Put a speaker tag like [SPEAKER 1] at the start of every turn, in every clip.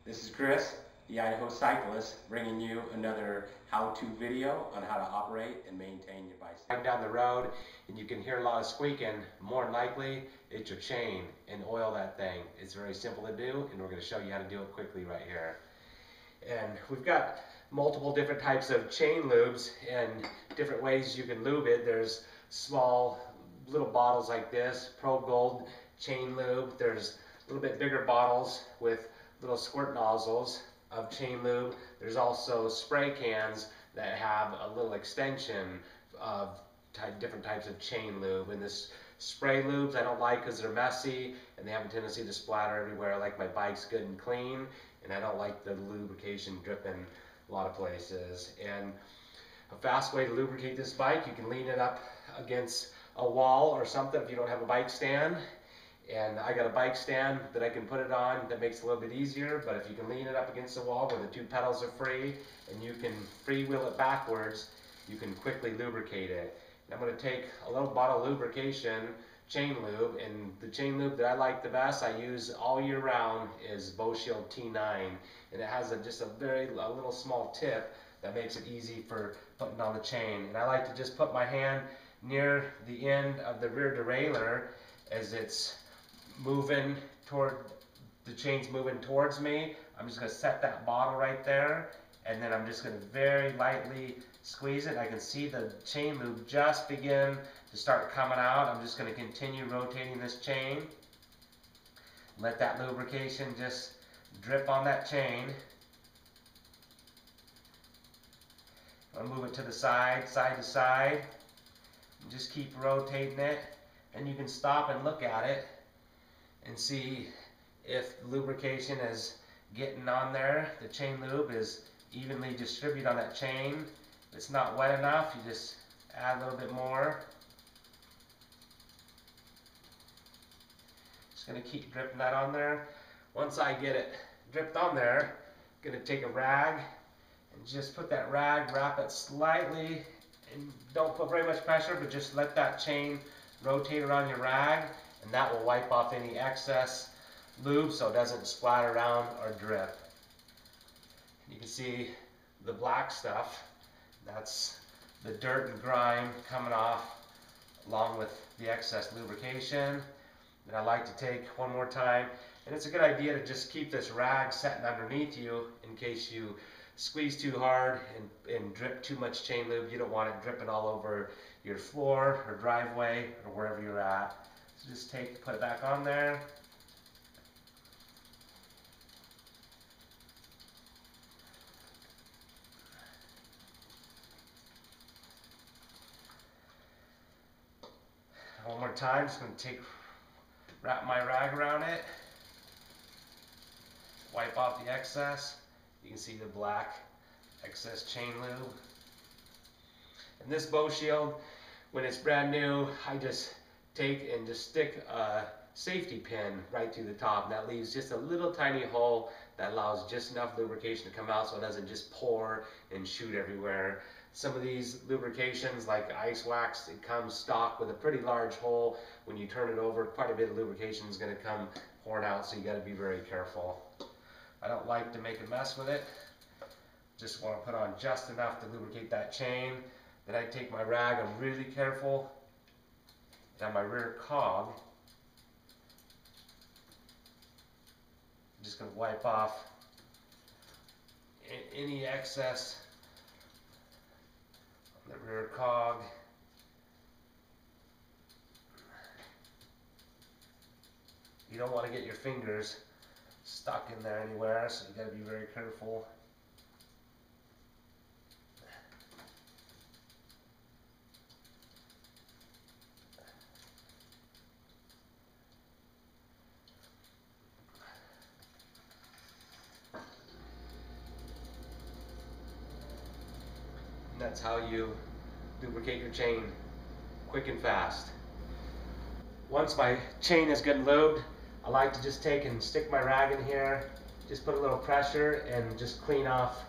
[SPEAKER 1] This is Chris, the Idaho cyclist, bringing you another how-to video on how to operate and maintain your bicycle.
[SPEAKER 2] Drive down the road and you can hear a lot of squeaking. More than likely, it's your chain, and oil that thing. It's very simple to do, and we're going to show you how to do it quickly right here. And we've got multiple different types of chain lubes and different ways you can lube it. There's small little bottles like this, Pro Gold chain lube. There's a little bit bigger bottles with little squirt nozzles of chain lube. There's also spray cans that have a little extension of different types of chain lube. And this spray lubes I don't like because they're messy and they have a tendency to splatter everywhere. I like my bikes good and clean, and I don't like the lubrication dripping a lot of places. And a fast way to lubricate this bike, you can lean it up against a wall or something if you don't have a bike stand. And I got a bike stand that I can put it on that makes it a little bit easier, but if you can lean it up against the wall where the two pedals are free and you can freewheel it backwards, you can quickly lubricate it. And I'm going to take a little bottle of lubrication chain lube, and the chain lube that I like the best, I use all year round, is Boise T9, and it has just a little small tip that makes it easy for putting on the chain. And I like to just put my hand near the end of the rear derailleur as it's moving toward, the chain's moving towards me. I'm just going to set that bottle right there, and then I'm just going to very lightly squeeze it. I can see the chain lube just begin to start coming out. I'm just going to continue rotating this chain. Let that lubrication just drip on that chain. I'll move it to the side, side to side, and just keep rotating it. And you can stop and look at it and see if lubrication is getting on there. The chain lube is evenly distributed on that chain. If it's not wet enough, you just add a little bit more. Just going to keep dripping that on there. Once I get it dripped on there, I'm going to take a rag and just put that rag, wrap it slightly, and don't put very much pressure, but just let that chain rotate around your rag, and that will wipe off any excess lube so it doesn't splatter around or drip. You can see the black stuff, that's the dirt and grime coming off along with the excess lubrication. And I like to take one more time, and it's a good idea to just keep this rag setting underneath you in case you squeeze too hard and drip too much chain lube. You don't want it dripping all over your floor or driveway or wherever you're at. So just put it back on there. One more time, just going to wrap my rag around it, wipe off the excess. You can see the black excess chain lube. And this bow shield, when it's brand new, I just take and just stick a safety pin right through the top, and that leaves just a little tiny hole that allows just enough lubrication to come out so it doesn't just pour and shoot everywhere. Some of these lubrications, like ice wax, it comes stock with a pretty large hole. When you turn it over, quite a bit of lubrication is going to come pouring out, so you got to be very careful. I don't like to make a mess with it. Just want to put on just enough to lubricate that chain. Then I take my rag, I'm really careful, down my rear cog. I'm just going to wipe off any excess on the rear cog. You don't want to get your fingers stuck in there anywhere, so you got to be very careful. And that's how you lubricate your chain quick and fast. Once my chain is good and lubed, I like to just take and stick my rag in here, just put a little pressure and just clean off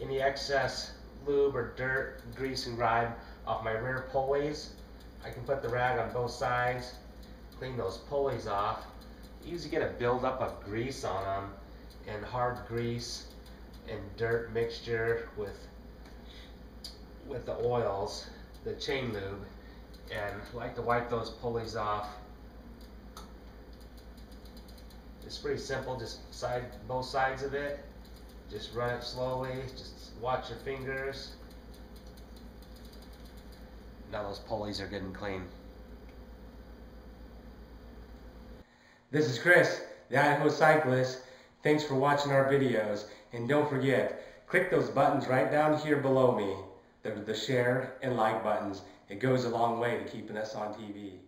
[SPEAKER 2] any excess lube or dirt, grease and grime off my rear pulleys. I can put the rag on both sides, clean those pulleys off. You usually get a buildup of grease on them, and hard grease and dirt mixture with the oils, the chain lube, and like to wipe those pulleys off. It's pretty simple, just both sides of it. Just run it slowly, just watch your fingers. Now those pulleys are getting clean.
[SPEAKER 1] This is Chris, the Idaho Cyclist. Thanks for watching our videos, and don't forget, click those buttons right down here below me. They're the share and like buttons. It goes a long way to keeping us on TV.